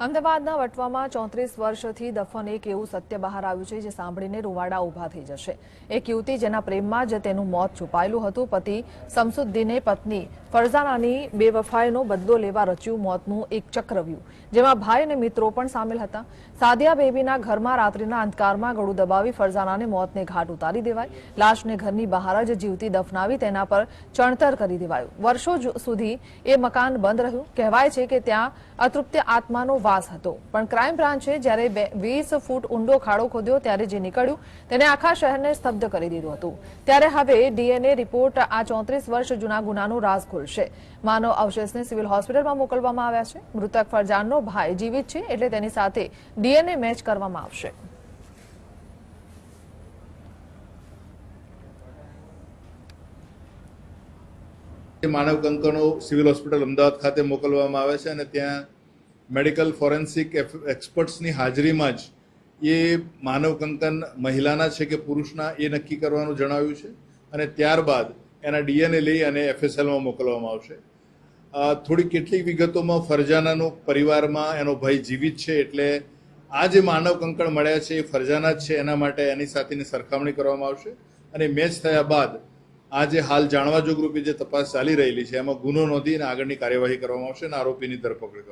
અમદાવાદના વટવામાં 34 વર્ષથી દફન એક એવું સત્ય બહાર આવ્યું છે જે સાંભળીને રૂવાડા ઊભા થઈ જશે। એક યુવતી જેના પ્રેમમાં જ તેનું મોત છુપાયેલું હતું, પતિ શમસુદ્દીને પત્ની ફરઝાનાની બેવફાઈનો બદલો લેવા રચ્યું મોતનું એક ચક્રવ્યૂહ, જેમાં ભાઈ અને મિત્રો પણ સામેલ હતા। સાદિયા બેબીના ઘરમાં રાત્રિના અંધકારમાં ગળું દબાવી ફરઝાનાને મોતને ઘાટ ઉતારી દેવાઈ, લાશને ઘરની બહાર જ જીવતી દફનાવી તેના પર ચણતર કરી દેવાયું। વર્ષો સુધી એ મકાન બંધ રહ્યું। કહેવાય છે કે ત્યાં અતૃપ્ત આત્માનો વાસ હતો, પણ ક્રાઇમ બ્રાન્ચે જ્યારે 20 ફૂટ ઊંડો ખાડો ખોદ્યો ત્યારે જે નીકળ્યું તેને આખા શહેરને સ્તબ્ધ કરી દીધું હતું। ત્યારે હવે ડીએનએ રિપોર્ટ આ 34 વર્ષ જૂના ગુનાનો રાઝ ખોલશે। માનવ અવશેષને સિવિલ હોસ્પિટલમાં મોકલવામાં આવ્યા છે। મૃતક ફરજાનનો ભાઈ જીવિત છે, એટલે તેની સાથે ડીએનએ મેચ કરવામાં આવશે। માનવ કંકણો સિવિલ હોસ્પિટલ અમદાવાદ ખાતે મોકલવામાં આવે છે અને ત્યાં મેડિકલ ફોરેન્સિક એક્સપર્ટ્સની હાજરીમાં જ એ માનવ કંકન મહિલાના છે કે પુરુષના એ નક્કી કરવાનું જણાવ્યું છે અને ત્યારબાદ એના ડીએનએ લઈ અને એફએસએલમાં મોકલવામાં આવશે। થોડી કેટલીક વિગતોમાં ફરજાનાનો પરિવારમાં એનો ભાઈ જીવિત છે, એટલે આ જે માનવ કંકણ મળ્યા છે એ ફરજાના જ છે, એના માટે એની સાથેની સરખામણી કરવામાં આવશે અને મેચ થયા બાદ આ જે હાલ જાણવા જોગ રૂપે જે તપાસ ચાલી રહેલી છે એમાં ગુનો નોંધી અને આગળની કાર્યવાહી કરવામાં આવશે અને આરોપીની ધરપકડ કરવામાં આવશે।